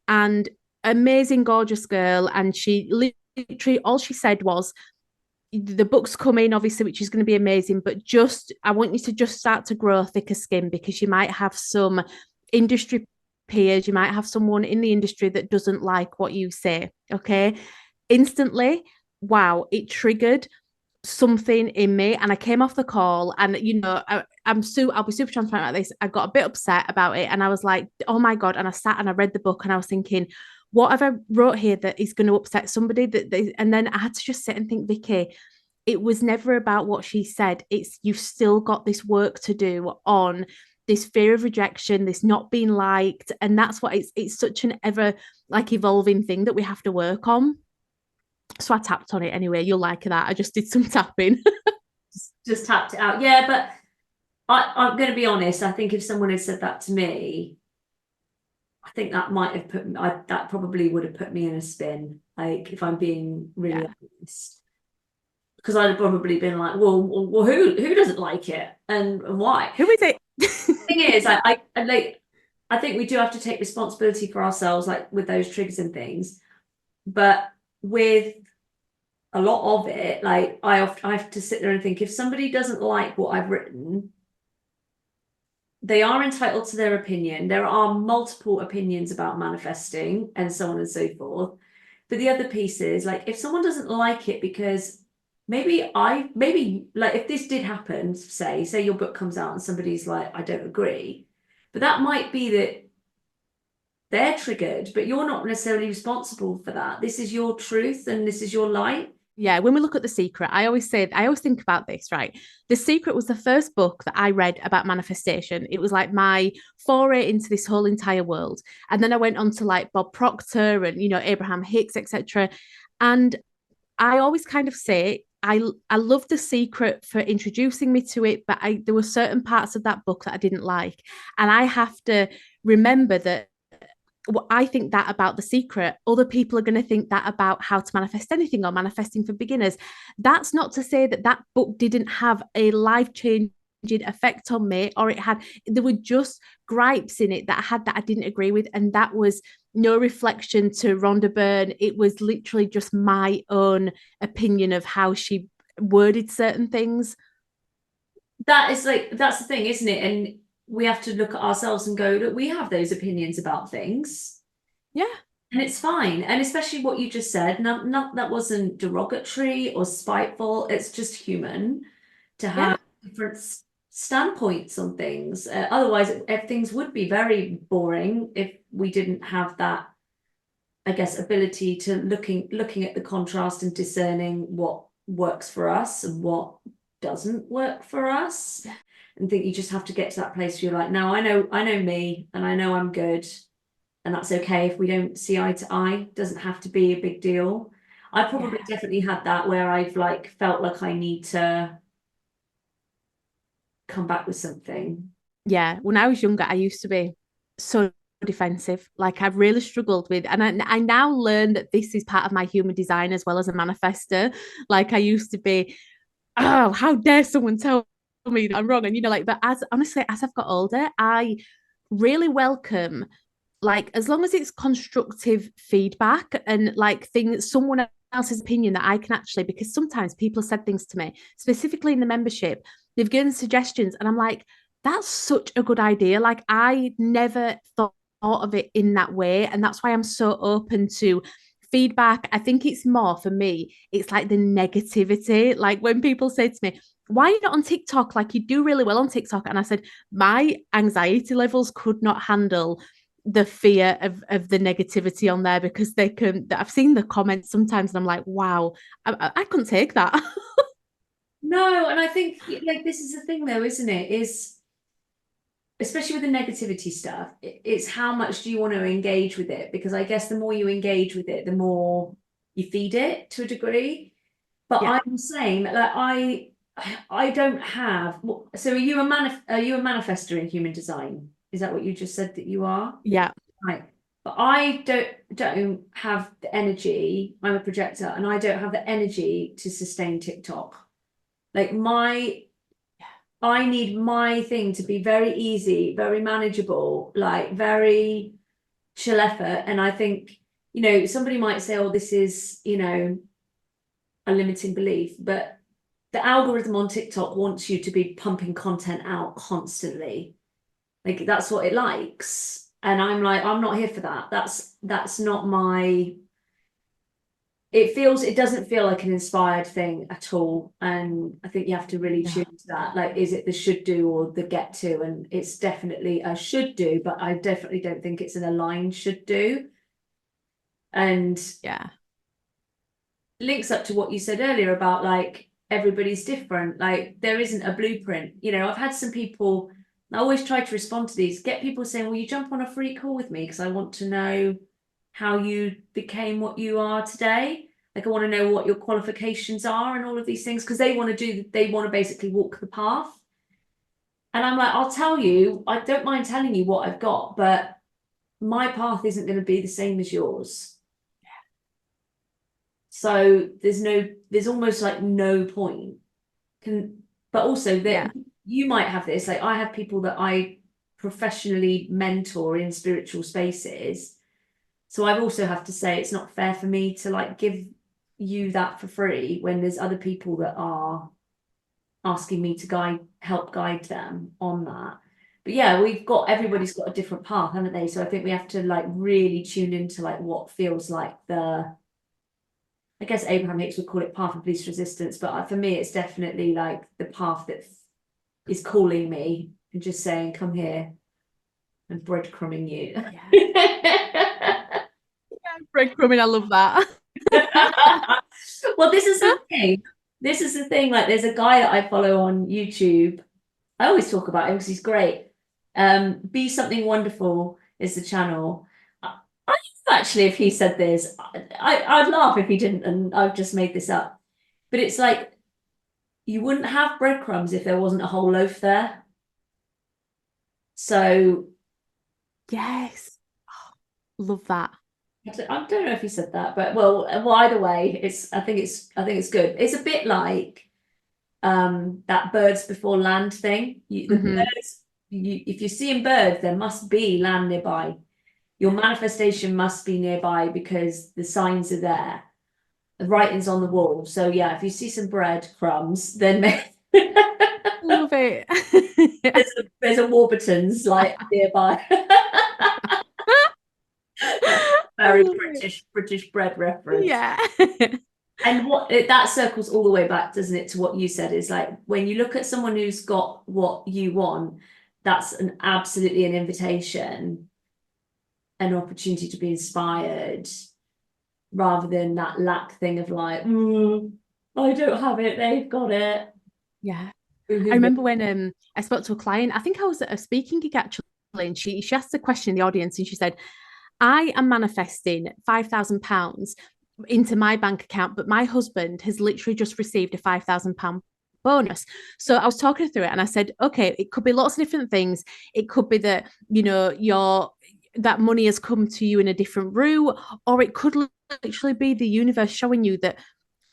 and amazing, gorgeous girl. And she literally, all she said was, the book's coming, obviously, which is going to be amazing, but just, I want you to just start to grow thicker skin because you might have some industry peers, you might have someone in the industry that doesn't like what you say. Okay. Instantly, wow, it triggered something in me. And I came off the call and, you know, I'll be super transparent about this. I got a bit upset about it and I was like, oh my God. And I sat and I read the book and I was thinking, what have I wrote here that is going to upset somebody? And then I had to just sit and think, Vicky, it was never about what she said. It's, you've still got this work to do on this fear of rejection, this not being liked. And that's what it's such an ever like evolving thing that we have to work on. So I tapped on it anyway. You'll like that. I just did some tapping. just tapped it out. Yeah, but I'm going to be honest. I think if someone had said that to me, I think that might have that probably would have put me in a spin. Like, if I'm being really honest, because I'd have probably been like, well, who doesn't like it and why? Who is it? The thing is, I think we do have to take responsibility for ourselves, like with those triggers and things. But with a lot of it, like I have to sit there and think, if somebody doesn't like what I've written, they are entitled to their opinion. There are multiple opinions about manifesting and so on and so forth. But the other piece is, like, if someone doesn't like it because maybe like if this did happen, say your book comes out and somebody's like, I don't agree, but that might be that they're triggered, but you're not necessarily responsible for that. This is your truth and this is your light. Yeah, when we look at The Secret, I always think about this, right? The Secret was the first book that I read about manifestation. It was like my foray into this whole entire world. And then I went on to like Bob Proctor and, Abraham Hicks, etc. And I always kind of say I love The Secret for introducing me to it, but there were certain parts of that book that I didn't like. And I have to remember that what I think that about The Secret, other people are going to think that about How to Manifest Anything or Manifesting for Beginners. That's not to say that that book didn't have a life-changing effect on me, or there were just gripes in it that I had that I didn't agree with, and that was no reflection to Rhonda Byrne. It was literally just my own opinion of how she worded certain things. That's the thing, isn't it? And we have to look at ourselves and go, look, we have those opinions about things. Yeah. And it's fine. And especially what you just said, not that wasn't derogatory or spiteful. It's just human to have different standpoints on things. Otherwise, things would be very boring if we didn't have that, I guess, ability to looking at the contrast and discerning what works for us and what doesn't work for us. And think you just have to get to that place where you're like, no, I know me and I know I'm good. And that's okay if we don't see eye to eye. Doesn't have to be a big deal. I probably definitely had that where I've like felt like I need to come back with something. Yeah. When I was younger, I used to be so defensive. Like I've really struggled with, and I now learn that this is part of my human design as well as a manifester. Like I used to be, oh, how dare someone tell me that I'm wrong? And but as I've got older, I really welcome, like, as long as it's constructive feedback and like things, someone else's opinion that I can actually, because sometimes people have said things to me, specifically in the membership, they've given suggestions, and I'm like, that's such a good idea. Like, I never thought of it in that way. And that's why I'm so open to feedback. I think it's more for me, it's like the negativity. Like when people say to me, why are you not on TikTok? Like you do really well on TikTok. And I said, my anxiety levels could not handle the fear of the negativity on there, because I've seen the comments sometimes and I'm like, wow, I couldn't take that. No, and I think like this is the thing though, isn't it? Is especially with the negativity stuff, it's how much do you want to engage with it? Because I guess the more you engage with it, the more you feed it to a degree. But Yeah. I'm saying like I don't have, so are you a manifester in human design? Is that what you just said that you are? Yeah. Right. But I don't have the energy. I'm a projector and I don't have the energy to sustain TikTok. Like I need my thing to be very easy, very manageable, like very chill effort. And I think, somebody might say, oh, this is, a limiting belief, but the algorithm on TikTok wants you to be pumping content out constantly. Like that's what it likes. And I'm like, I'm not here for that. That's not my, it doesn't feel like an inspired thing at all. And I think you have to really tune to that. Like, is it the should do or the get to? And it's definitely a should do, but I definitely don't think it's an aligned should do. And Yeah. links up to what you said earlier about like everybody's different. Like there isn't a blueprint. I've had some people, I always try to respond to these, get people saying, will you jump on a free call with me? Because I want to know how you became what you are today. Like I want to know what your qualifications are and all of these things, because they want to basically walk the path. And I'm like, I'll tell you, I don't mind telling you what I've got, but my path isn't going to be the same as yours. So there's almost like no point. But also that you might have this, like I have people that I professionally mentor in spiritual spaces. So I also have to say it's not fair for me to like give you that for free when there's other people that are asking me to help guide them on that. But yeah, everybody's got a different path, haven't they? So I think we have to like really tune into like what feels like I guess Abraham Hicks would call it path of least resistance, but for me, it's definitely like the path that is calling me and just saying, come here, and breadcrumbing you. Yeah. Breadcrumbing, I love that. Well, this is the thing. This is the thing. Like, there's a guy that I follow on YouTube. I always talk about him because he's great. Be Something Wonderful is the channel. I actually, if he said this, I'd laugh if he didn't, and I've just made this up. But it's like, you wouldn't have breadcrumbs if there wasn't a whole loaf there. So Yes. Oh, love that. I don't know if he said that, but well, either way, I think it's good. It's a bit like that birds before land thing. Birds, if you're seeing birds, there must be land nearby. Your manifestation must be nearby because the signs are there. The writing's on the wall. So yeah, if you see some breadcrumbs, then love it. there's a Warburton's like nearby. Very British bread reference. Yeah. And that circles all the way back, doesn't it, to what you said, is like when you look at someone who's got what you want, that's absolutely an invitation, an opportunity to be inspired, rather than that lack thing of like, I don't have it, they've got it. Yeah. I remember when I spoke to a client, I think I was at a speaking gig actually, and she asked a question in the audience and she said, I am manifesting £5,000 into my bank account, but my husband has literally just received a £5,000 bonus. So I was talking through it and I said, okay, it could be lots of different things. It could be that, that money has come to you in a different route, or it could literally be the universe showing you that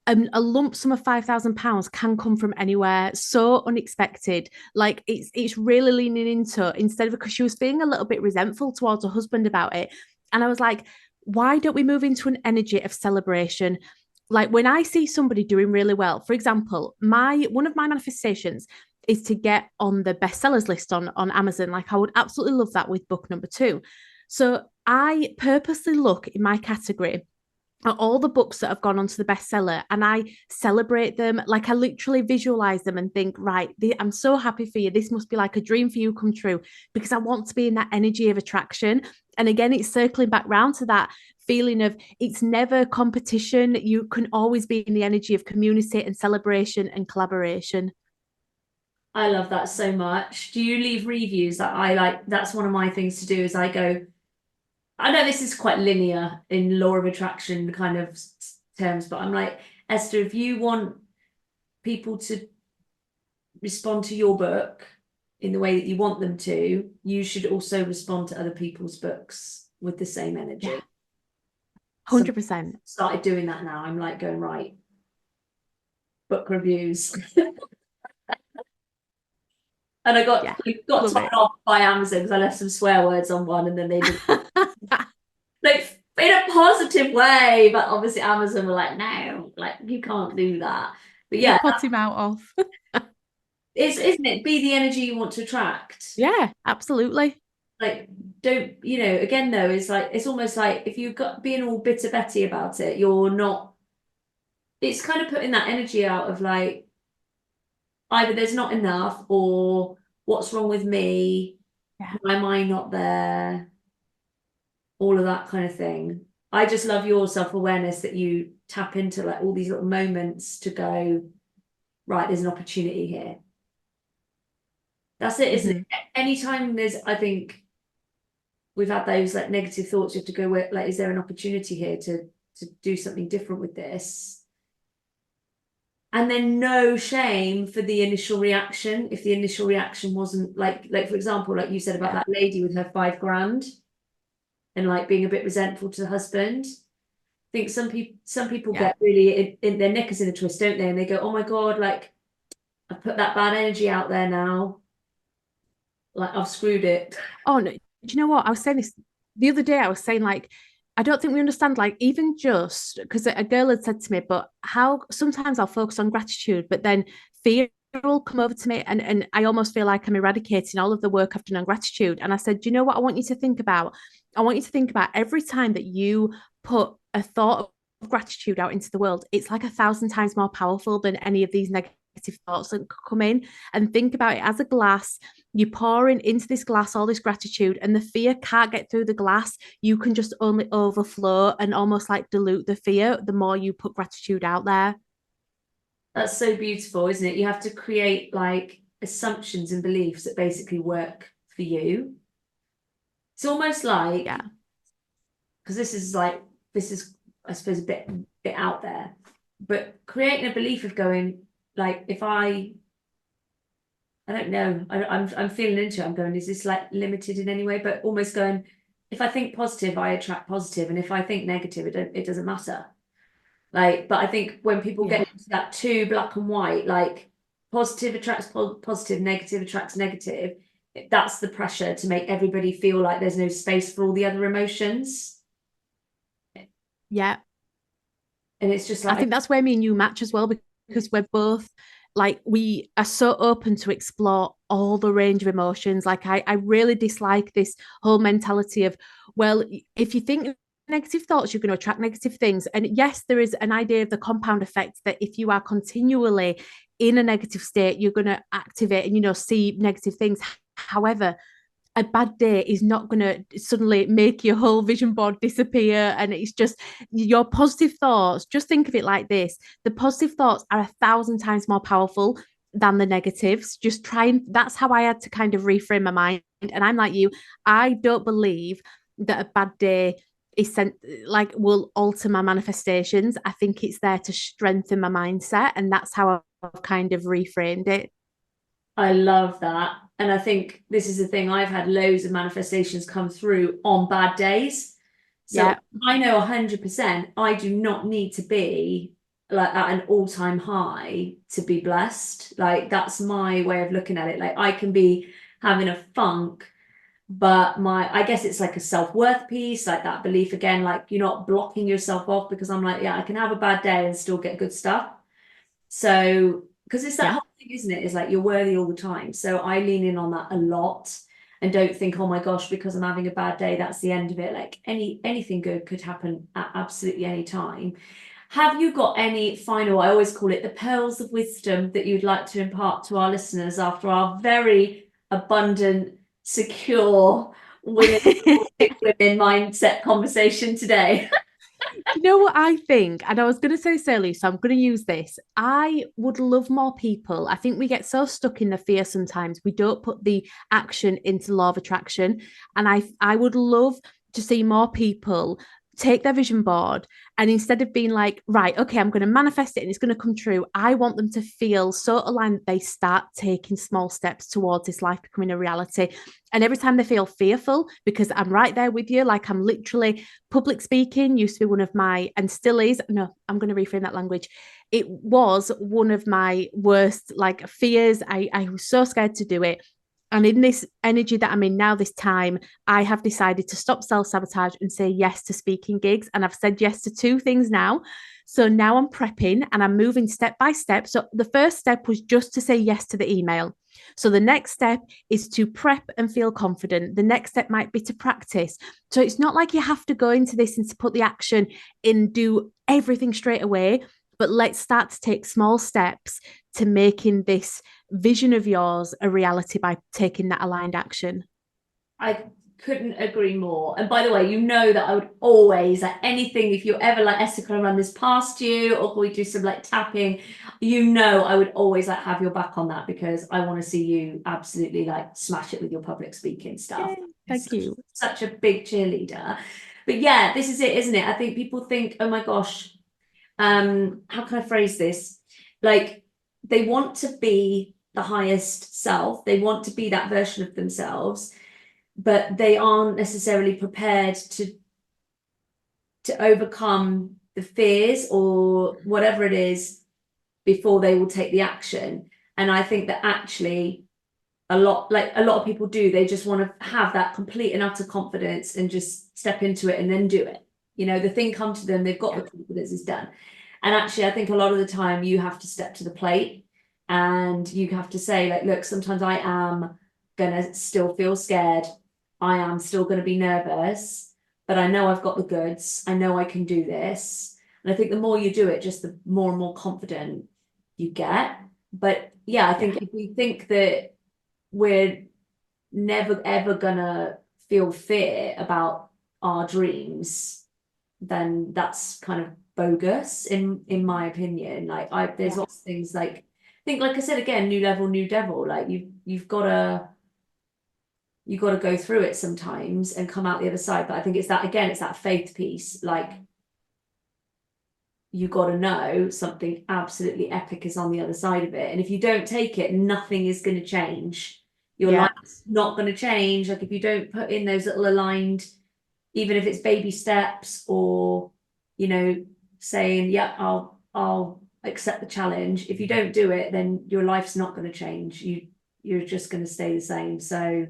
a lump sum of £5,000 can come from anywhere, so unexpected. Like it's really leaning into, instead of, because she was feeling a little bit resentful towards her husband about it. And I was like, why don't we move into an energy of celebration? Like when I see somebody doing really well, for example, one of my manifestations is to get on the bestsellers list on Amazon. Like I would absolutely love that with book number 2. So I purposely look in my category at all the books that have gone onto the bestseller and I celebrate them. Like I literally visualize them and think, right, I'm so happy for you. This must be like a dream for you come true, because I want to be in that energy of attraction. And again, it's circling back round to that feeling of it's never competition. You can always be in the energy of community and celebration and collaboration. I love that so much. Do you leave reviews? That's one of my things to do, is I go, I know this is quite linear in law of attraction kind of terms, but I'm like, Esther, if you want people to respond to your book in the way that you want them to, you should also respond to other people's books with the same energy. Yeah. 100%. Started doing that now. I'm like going, right, book reviews. And I got told off by Amazon because I left some swear words on one, and then they did like in a positive way, but obviously Amazon were like, no, like you can't do that. But yeah, put him out of. isn't it? Be the energy you want to attract. Yeah, absolutely. Like, don't, again though, it's like, it's almost like if you've got being all bitter Betty about it, you're not, it's kind of putting that energy out of like, either there's not enough, or what's wrong with me? Yeah. Why am I not there? All of that kind of thing. I just love your self-awareness that you tap into like all these little moments to go, right, there's an opportunity here. That's it, isn't it? Anytime I think we've had those like negative thoughts, you have to go, like, is there an opportunity here to do something different with this? And then no shame for the initial reaction. If the initial reaction wasn't like for example, like you said about that lady with her £5,000 and like being a bit resentful to the husband. I think some people get really in their knickers in a twist, don't they? And they go, oh my God, like I've put that bad energy out there now. Like I've screwed it. Oh no, do you know what? I was saying this the other day. I was saying like, I don't think we understand, like, even just because a girl had said to me, but how sometimes I'll focus on gratitude, but then fear will come over to me and I almost feel like I'm eradicating all of the work I've done on gratitude. And I said, do you know what I want you to think about? I want you to think about every time that you put a thought gratitude out into the world, it's like 1,000 times more powerful than any of these negative thoughts that come in. And think about it as a glass. You're pouring into this glass all this gratitude, and the fear can't get through the glass. You can just only overflow and almost like dilute the fear the more you put gratitude out there. That's so beautiful, isn't it? You have to create like assumptions and beliefs that basically work for you. It's almost like, Yeah. because this is I suppose a bit out there, but creating a belief of going like, if I don't know, I'm feeling into it. I'm going, is this like limited in any way? But almost going, if I think positive, I attract positive, and if I think negative, it doesn't matter. Like, but I think when people Yeah. get into that too black and white, like positive attracts positive, negative attracts negative, that's the pressure to make everybody feel like there's no space for all the other emotions. Yeah. And it's just I like, think that's where me and you match as well, because we're both like, we are so open to explore all the range of emotions. Like I really dislike this whole mentality of, well, if you think negative thoughts, you're going to attract negative things. And yes, there is an idea of the compound effect that if you are continually in a negative state, you're going to activate and, see negative things. However, a bad day is not going to suddenly make your whole vision board disappear. And it's just your positive thoughts. Just think of it like this: the positive thoughts are 1,000 times more powerful than the negatives. Just try, and that's how I had to kind of reframe my mind. And I'm like you, I don't believe that a bad day is will alter my manifestations. I think it's there to strengthen my mindset. And that's how I've kind of reframed it. I love that. And I think this is the thing, I've had loads of manifestations come through on bad days. So Yeah. I know 100% I do not need to be like at an all-time high to be blessed. Like, that's my way of looking at it. Like, I can be having a funk, but I guess it's like a self-worth piece, like that belief again, like you're not blocking yourself off, because I'm like, yeah, I can have a bad day and still get good stuff. So, because it's that Yeah. whole thing, isn't it? It's like you're worthy all the time. So I lean in on that a lot and don't think, oh my gosh, because I'm having a bad day, that's the end of it. Like, anything good could happen at absolutely any time. Have you got any final, I always call it the pearls of wisdom, that you'd like to impart to our listeners after our very abundant, secure, winning women mindset conversation today? You know what I think? And I was going to say this earlier, so I'm going to use this. I would love more people. I think we get so stuck in the fear sometimes. We don't put the action into law of attraction. And I would love to see more people take their vision board, and instead of being like, right, okay, I'm going to manifest it and it's going to come true, I want them to feel so aligned that they start taking small steps towards this life becoming a reality. And every time they feel fearful, because I'm right there with you, like I'm literally, public speaking used to be one of my, and still is, no, I'm going to reframe that language. It was one of my worst like fears. I was so scared to do it. And in this energy that I'm in now, this time, I have decided to stop self-sabotage and say yes to speaking gigs. And I've said yes to 2 things now. So now I'm prepping and I'm moving step by step. So the first step was just to say yes to the email. So the next step is to prep and feel confident. The next step might be to practice. So it's not like you have to go into this and to put the action in, do everything straight away, but let's start to take small steps to making this vision of yours a reality by taking that aligned action. I couldn't agree more. And by the way, you know that I would always, like, anything, if you're ever like, Esther, can I run this past you, or can we do some like tapping, I would always like have your back on that, because I want to see you absolutely like smash it with your public speaking stuff. Yay, thank you. Such a big cheerleader. But yeah, this is it, isn't it? I think people think, oh my gosh, how can I phrase this? Like, they want to be the highest self, they want to be that version of themselves, but they aren't necessarily prepared to overcome the fears or whatever it is before they will take the action. And I think that actually a lot of people do, they just want to have that complete and utter confidence and just step into it and then do it. The thing come to them, they've got the confidence, is done. And actually, I think a lot of the time you have to step to the plate and you have to say, like, look, sometimes I am gonna still feel scared, I am still going to be nervous, but I know I've got the goods. I know I can do this. And I think the more you do it, just the more and more confident you get. But yeah, I think if we think that we're never ever gonna feel fear about our dreams, then that's kind of bogus in my opinion. Like there's lots of things, like I think, like I said again, new level, new devil. Like you've gotta go through it sometimes and come out the other side. But I think it's that faith piece. Like you got to know something absolutely epic is on the other side of it. And if you don't take it, nothing is going to change. Your life's not going to change. Like if you don't put in those little aligned, even if it's baby steps, or, you know, saying, yeah, I'll accept the challenge. If you don't do it, then your life's not going to change. You're just going to stay the same. So,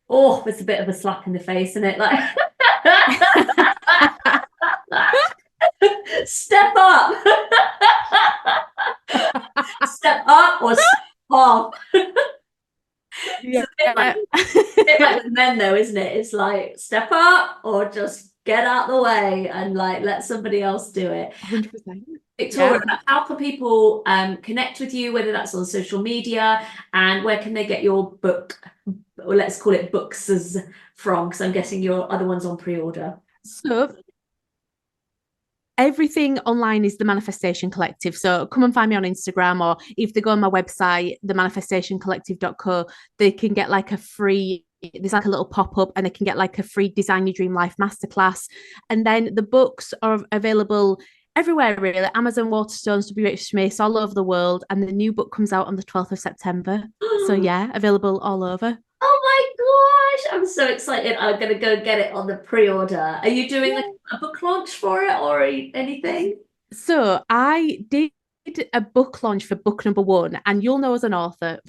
oh, it's a bit of a slap in the face, isn't it? Like step up. Step up or step off. Yeah. It's a bit like with men though, isn't it? It's like step up or just get out the way and like let somebody else do it. 100%. Victoria, how can people connect with you, whether that's on social media, and where can they get your book, or let's call it books, from, because I'm guessing your other one's on pre-order? So everything online is the Manifestation Collective. So come and find me on Instagram, or if they go on my website, themanifestationcollective.co, they can get like a free, there's like a little pop-up, and they can get like a free Design Your Dream Life masterclass. And then the books are available everywhere, really. Amazon, Waterstones, WH Smith's, all over the world. And the new book comes out on the 12th of September. So yeah, available all over. Oh my gosh, I'm so excited. I'm gonna go get it on the pre-order. Are you doing like a book launch for it or anything? So I did a book launch for book number 1, and you'll know as an author,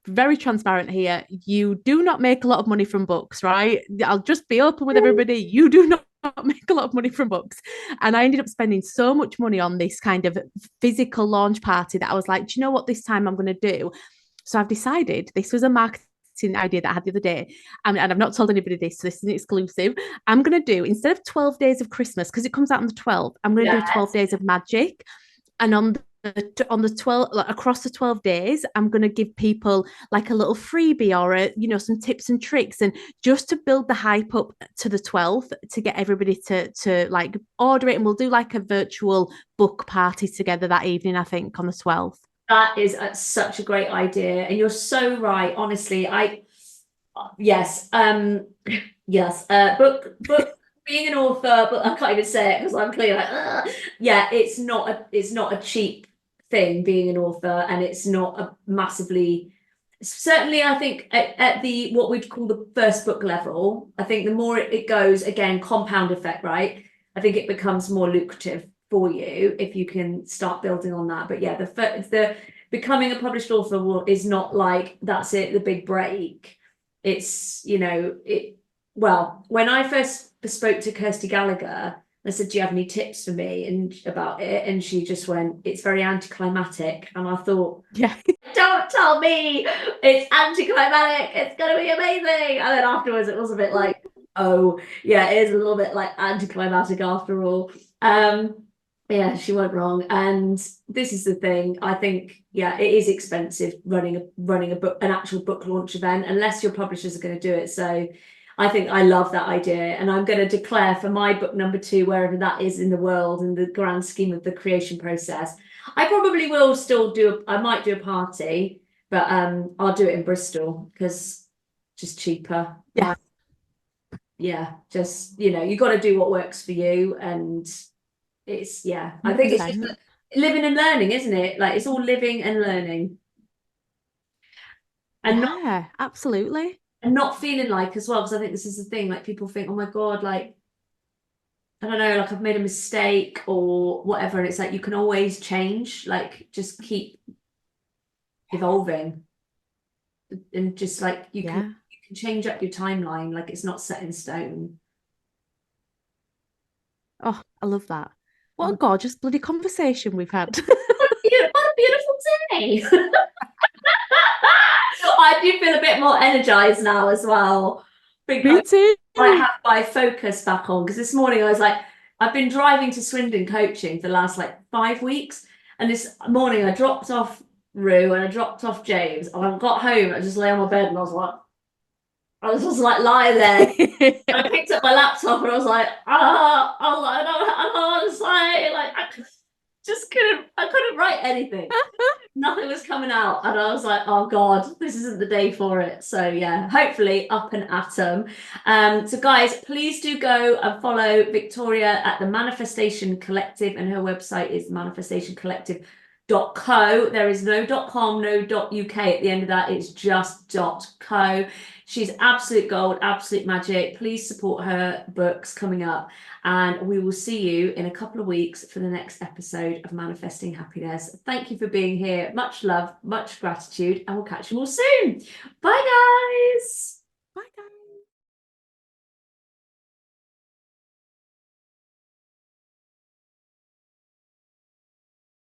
very transparent here, you do not make a lot of money from books, right? I'll just be open with everybody. You do not make a lot of money from books. And I ended up spending so much money on this kind of physical launch party that I was like, do you know what, this time I'm going to do? So I've decided, this was a marketing idea that I had the other day, and I've not told anybody this, so this is an exclusive. I'm going to do, instead of 12 days of Christmas, because it comes out on the 12th, I'm going to do 12 days of magic. And on the 12, like, across the 12 days, I'm going to give people like a little freebie or some tips and tricks, and just to build the hype up to the 12th, to get everybody to like order it. And we'll do like a virtual book party together that evening, I think, on the 12th. That is such a great idea, and you're so right. Honestly, yes, book. Being an author, but I can't even say it because I'm clearly like, ugh. Yeah, it's not a cheap thing being an author, and it's not a massively. Certainly, I think at the what we'd call the first book level, I think the more it goes, again, compound effect, right? I think it becomes more lucrative for you if you can start building on that. But yeah, the becoming a published author is not like that's it, the big break. It's well, when I first spoke to Kirsty Gallagher, I said, do you have any tips for me and about it? And she just went, it's very anticlimactic. And I thought, yeah, don't tell me it's anticlimactic, it's gonna be amazing. And then afterwards it was a bit like, oh yeah, it is a little bit like anticlimactic after all. Yeah, she went wrong. And this is the thing, I think, yeah, it is expensive running a book, an actual book launch event, unless your publishers are going to do it. So I think I love that idea, and I'm going to declare for my book number 2, wherever that is in the world, in the grand scheme of the creation process. I probably will still I might do a party, but I'll do it in Bristol because just cheaper. Yeah. Yeah, just you got to do what works for you, and it's I think it's just living and learning, isn't it? Like it's all living and learning, and absolutely. And not feeling like as well, because I think this is the thing, like people think, oh my God, like, I don't know, like I've made a mistake or whatever. And it's like, you can always change, like just keep evolving. And just like, you can change up your timeline. Like it's not set in stone. Oh, I love that. What a gorgeous bloody conversation we've had. What a beautiful day. I do feel a bit more energized now as well. Me too. I have my focus back on, because this morning I was like, I've been driving to Swindon coaching for the last like 5 weeks. And this morning I dropped off Rue and I dropped off James. And I got home, I just lay on my bed and I was just like lying there. I picked up my laptop and I was like, I don't know what to say. Like, I couldn't write anything. Nothing was coming out. And I was like, oh God, this isn't the day for it. So yeah, hopefully up and at 'em. So guys, please do go and follow Victoria at the Manifestation Collective, and her website is manifestationcollective.co. There is no .com, no .uk at the end of that. It's just .co. She's absolute gold, absolute magic. Please support her books coming up. And we will see you in a couple of weeks for the next episode of Manifesting Happiness. Thank you for being here. Much love, much gratitude, and we'll catch you all soon. Bye, guys. Bye, guys.